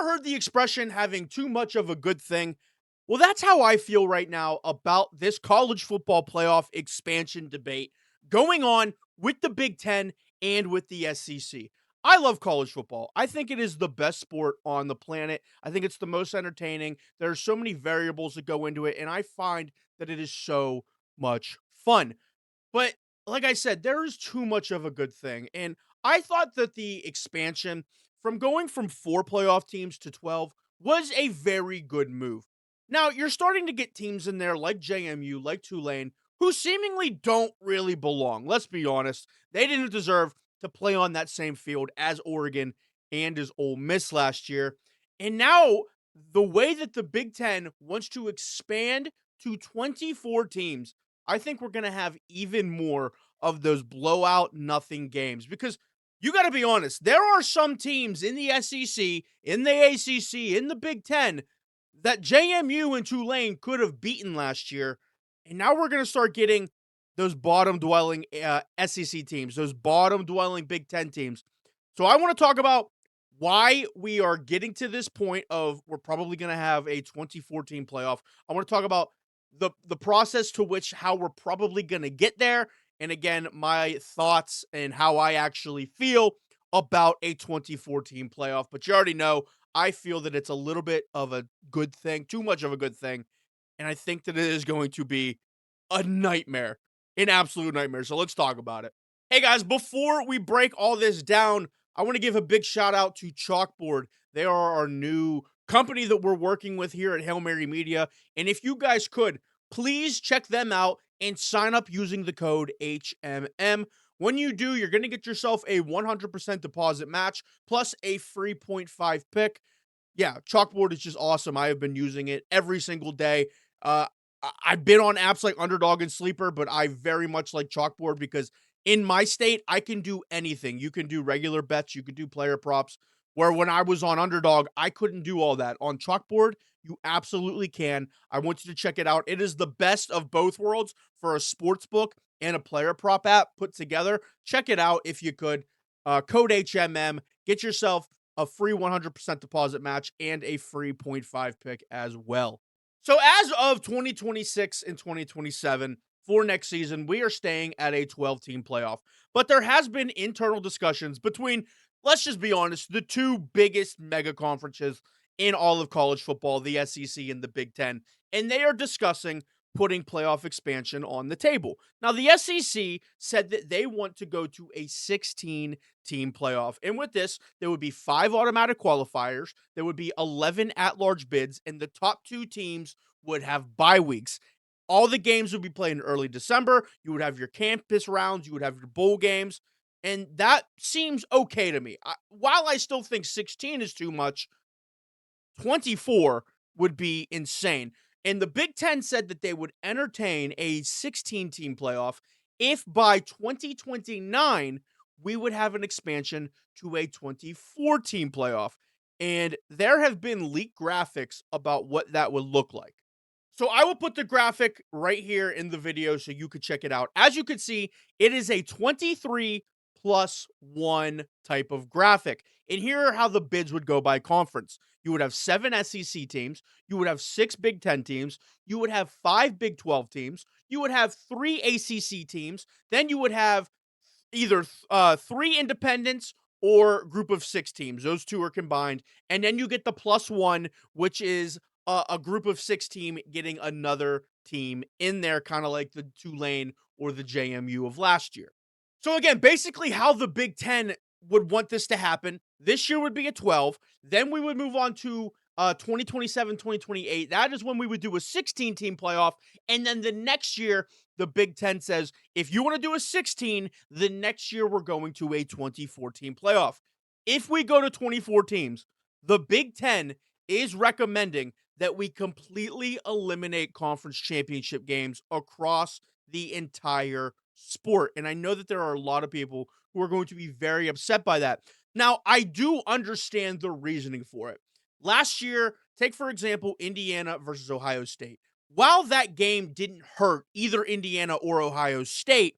heard the expression having too much of a good thing? Well, that's how I feel right now about this college football playoff expansion debate going on with the Big Ten and with the SEC. I love college football. I think it is the best sport on the planet. I think it's the most entertaining. There are so many variables that go into it, and I find that it is so much fun. But like I said, there is too much of a good thing. And I thought that the expansion from going from 4 playoff teams to 12 was a very good move. Now, you're starting to get teams in there like JMU, like Tulane, who seemingly don't really belong. Let's be honest. They didn't deserve to play on that same field as Oregon and as Ole Miss last year. And now, the way that the Big Ten wants to expand to 24 teams, I think we're going to have even more of those blowout nothing games because you got to be honest, there are some teams in the SEC, in the ACC, in the Big Ten that JMU and Tulane could have beaten last year. And now we're going to start getting those bottom dwelling SEC teams, those bottom dwelling Big Ten teams. So I want to talk about why we are getting to this point of we're probably going to have a 2014 playoff. I want to talk about the process to which how we're probably going to get there, and again my thoughts and how I actually feel about a 2014 playoff. But you already know I feel that it's a little bit of a good thing, too much of a good thing, and I think that it is going to be a nightmare, an absolute nightmare. So let's talk about it. Hey guys, before we break all this down, I want to give a big shout out to Chalkboard. They are our new company that we're working with here at Hail Mary Media. And if you guys could, please check them out and sign up using the code HMM. When you do, you're going to get yourself a 100% deposit match plus a free point 0.5 pick. Yeah, Chalkboard is just awesome. I have been using it every single day. I've been on apps like Underdog and Sleeper, but I very much like Chalkboard because in my state, I can do anything. You can do regular bets, you can do player props. Where when I was on Underdog, I couldn't do all that. On Chalkboard, you absolutely can. I want you to check it out. It is the best of both worlds for a sports book and a player prop app put together. Check it out if you could. Code HMM. Get yourself a free 100% deposit match and a free point 0.5 pick as well. So as of 2026 and 2027 for next season, we are staying at a 12-team playoff. But there has been internal discussions between, let's just be honest, the two biggest mega conferences in all of college football, the SEC and the Big Ten, and they are discussing putting playoff expansion on the table. Now, the SEC said that they want to go to a 16-team playoff. And with this, there would be 5 automatic qualifiers, there would be 11 at-large bids, and the top 2 teams would have bye weeks. All the games would be played in early December. You would have your campus rounds, you would have your bowl games, and that seems okay to me. While I still think 16 is too much, 24 would be insane. And the Big Ten said that they would entertain a 16-team playoff if by 2029 we would have an expansion to a 24-team playoff. And there have been leaked graphics about what that would look like. So I will put the graphic right here in the video so you could check it out. As you can see, it is a 23 plus 1 type of graphic. And here are how the bids would go by conference. You would have 7 SEC teams, you would have 6 Big Ten teams, you would have 5 Big 12 teams, you would have 3 ACC teams, then you would have either 3 independents or group of 6 teams. Those two are combined. And then you get the plus 1, which is a group of 6 team getting another team in there, kind of like the Tulane or the JMU of last year. So again, basically how the Big Ten would want this to happen. This year would be a 12. Then we would move on to 2027, 2028. That is when we would do a 16-team playoff. And then the next year, the Big Ten says, if you want to do a 16, the next year we're going to a 24-team playoff. If we go to 24 teams, the Big Ten is recommending that we completely eliminate conference championship games across the entire sport. And I know that there are a lot of people who are going to be very upset by that. Now, I do understand the reasoning for it. Last year, take for example, Indiana versus Ohio State. While that game didn't hurt either Indiana or Ohio State,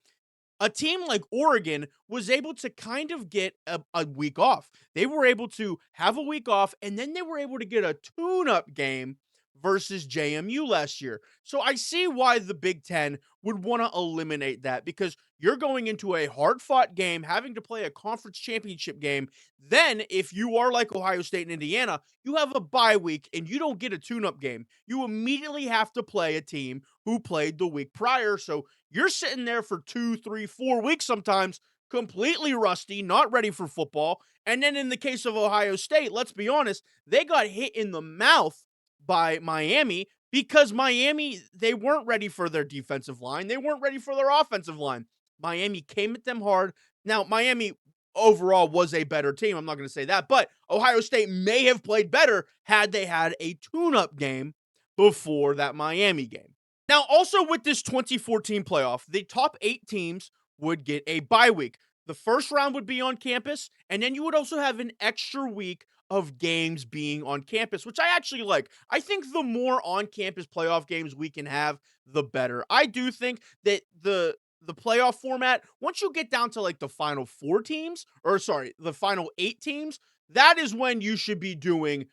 A team like Oregon was able to kind of get a week off. They were able to have a week off, and then they were able to get a tune-up game versus JMU last year. So I see why the Big Ten would want to eliminate that, because you're going into a hard-fought game, having to play a conference championship game. Then, if you are like Ohio State and Indiana, you have a bye week and you don't get a tune-up game. You immediately have to play a team who played the week prior. So you're sitting there for 2, 3, 4 weeks sometimes, completely rusty, not ready for football. And then in the case of Ohio State, let's be honest, they got hit in the mouth by Miami, because Miami, they weren't ready for their defensive line. They weren't ready for their offensive line. Miami came at them hard. Now, Miami overall was a better team. I'm not going to say that, but Ohio State may have played better had they had a tune-up game before that Miami game. Now, also with this 2014 playoff, the top 8 teams would get a bye week. The first round would be on campus, and then you would also have an extra week of games being on campus, which I actually like. I think the more on-campus playoff games we can have, the better. I do think that the playoff format, once you get down to like the final 4 teams, or sorry, the final 8 teams, that is when you should be doing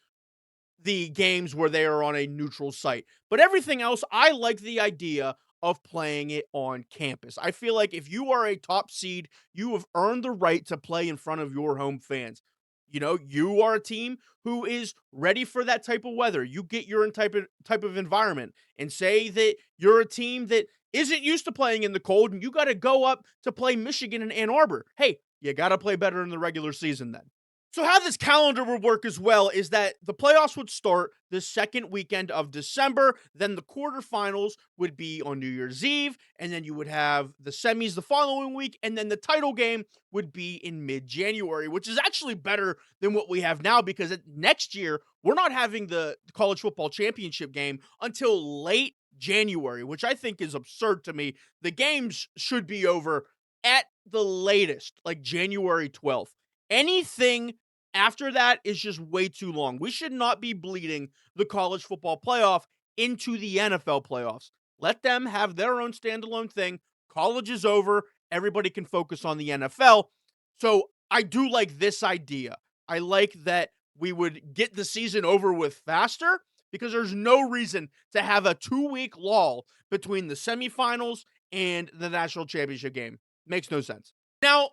the games where they are on a neutral site. But everything else, I like the idea of playing it on campus. I feel like if you are a top seed, you have earned the right to play in front of your home fans. You know, you are a team who is ready for that type of weather. You get your own type of environment, and say that you're a team that isn't used to playing in the cold and you got to go up to play Michigan and Ann Arbor. Hey, you got to play better in the regular season then. So how this calendar would work as well is that the playoffs would start the second weekend of December, then the quarterfinals would be on New Year's Eve, and then you would have the semis the following week, and then the title game would be in mid-January, which is actually better than what we have now, because next year we're not having the college football championship game until late January, which I think is absurd to me. The games should be over at the latest, like January 12th. Anything after that is just way too long. We should not be bleeding the college football playoff into the NFL playoffs. Let them have their own standalone thing. College is over. Everybody can focus on the NFL. So I do like this idea. I like that we would get the season over with faster, because there's no reason to have a 2-week lull between the semifinals and the national championship game. Makes no sense. Now,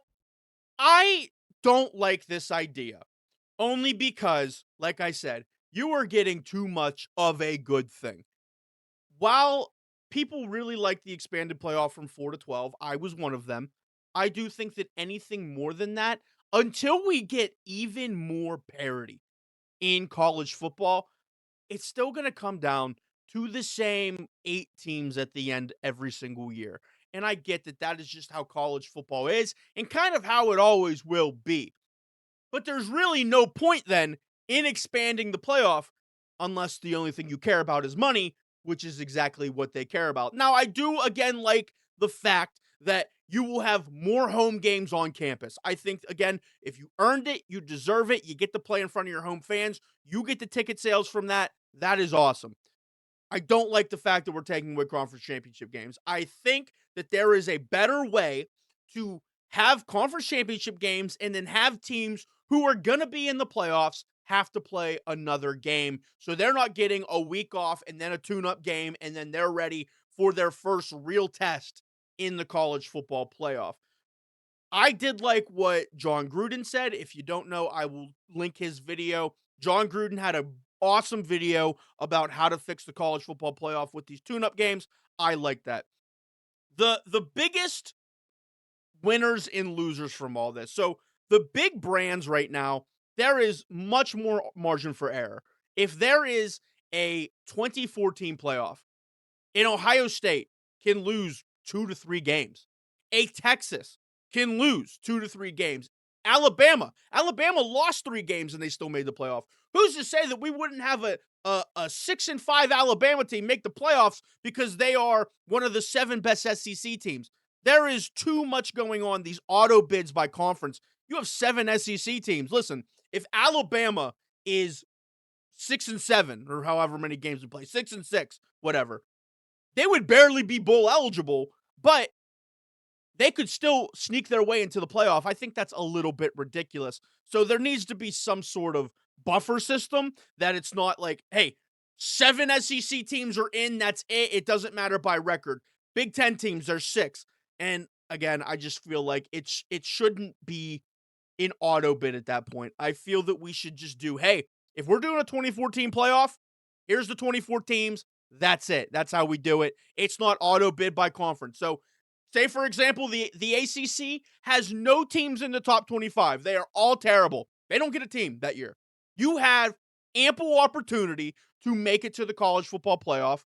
I don't like this idea, only because, like I said, you are getting too much of a good thing. While people really like the expanded playoff from 4 to 12, I was one of them. I do think that anything more than that, until we get even more parity in college football, it's still going to come down to the same 8 teams at the end every single year. And I get that that is just how college football is, and kind of how it always will be. But there's really no point then in expanding the playoff, unless the only thing you care about is money, which is exactly what they care about. Now, I do again like the fact that you will have more home games on campus. I think, again, if you earned it, you deserve it. You get to play in front of your home fans. You get the ticket sales from that. That is awesome. I don't like the fact that we're taking away conference championship games. I think that there is a better way to have conference championship games and then have teams who are going to be in the playoffs have to play another game. So they're not getting a week off and then a tune-up game, and then they're ready for their first real test in the college football playoff. I did like what John Gruden said. If you don't know, I will link his video. John Gruden had an awesome video about how to fix the college football playoff with these tune-up games. I like that. The biggest winners and losers from all this. So the big brands right now, there is much more margin for error. If there is a 2014 playoff, in Ohio State can lose 2 to 3 games. A Texas can lose 2 to 3 games. Alabama lost 3 games and they still made the playoff. Who's to say that we wouldn't have a 6-5 Alabama team make the playoffs because they are one of the 7 best SEC teams? There is too much going on. These auto bids by conference. You have 7 SEC teams. Listen, if Alabama is 6-7, or however many games we play, 6-6, whatever, they would barely be bowl eligible, but they could still sneak their way into the playoff. I think that's a little bit ridiculous. So there needs to be some sort of buffer system that it's not like, hey, 7 SEC teams are in, that's it. It doesn't matter by record. Big 10 teams, there's 6. And again, I just feel like it shouldn't be an auto bid at that point. I feel that we should just do, hey, if we're doing a 2014 playoff, here's the 24 teams. That's it. That's how we do it. It's not auto bid by conference. So, say for example, the ACC has no teams in the top 25. They are all terrible. They don't get a team that year. You have ample opportunity to make it to the college football playoff,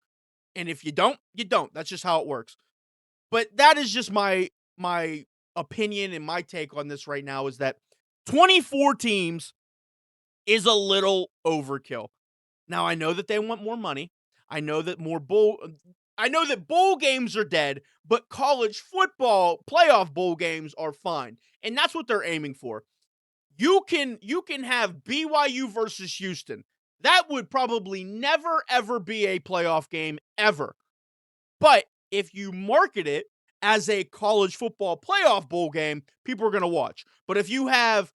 and if you don't, you don't. That's just how it works. But that is just my opinion and my take on this right now is that 24 teams is a little overkill. Now I know that they want more money. I know that I know that bowl games are dead, but college football playoff bowl games are fine. And that's what they're aiming for. You can have BYU versus Houston. That would probably never ever be a playoff game ever. But if you market it as a college football playoff bowl game, people are going to watch. But if you have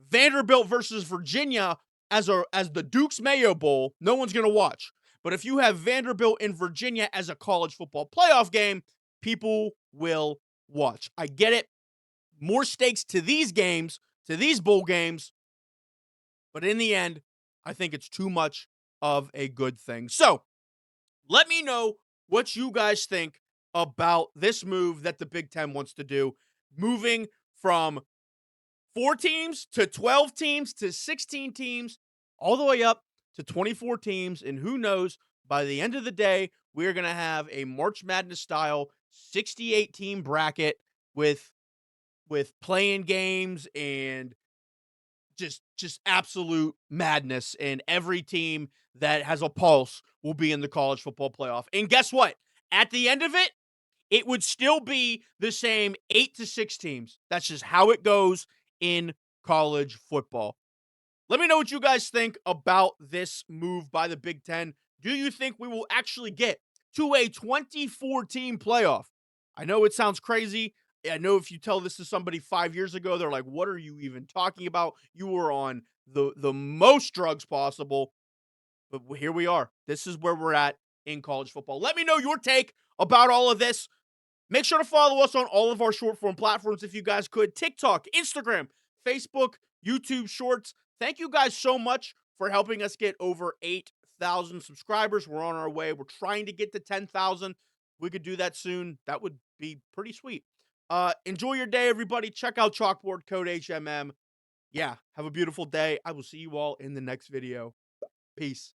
Vanderbilt versus Virginia as the Duke's Mayo Bowl, no one's going to watch. But if you have Vanderbilt and Virginia as a college football playoff game, people will watch. I get it. More stakes to these games, to these bowl games, but in the end, I think it's too much of a good thing. So, let me know what you guys think about this move that the Big Ten wants to do, moving from 4 teams to 12 teams to 16 teams, all the way up to 24 teams. And who knows, by the end of the day, we're going to have a March Madness style 68 team bracket with playing games and just absolute madness, and every team that has a pulse will be in the college football playoff. And guess what? At the end of it, it would still be the same 8 to 6 teams. That's just how it goes in college football. Let me know what you guys think about this move by the Big Ten. Do you think we will actually get to a 24 team playoff? I know it sounds crazy. I know if you tell this to somebody 5 years ago, they're like, what are you even talking about? You were on the most drugs possible. But here we are. This is where we're at in college football. Let me know your take about all of this. Make sure to follow us on all of our short form platforms if you guys could. TikTok, Instagram, Facebook, YouTube Shorts. Thank you guys so much for helping us get over 8,000 subscribers. We're on our way. We're trying to get to 10,000. We could do that soon. That would be pretty sweet. Enjoy your day, everybody. Check out Chalkboard Code HMM. Yeah, have a beautiful day. I will see you all in the next video. Peace.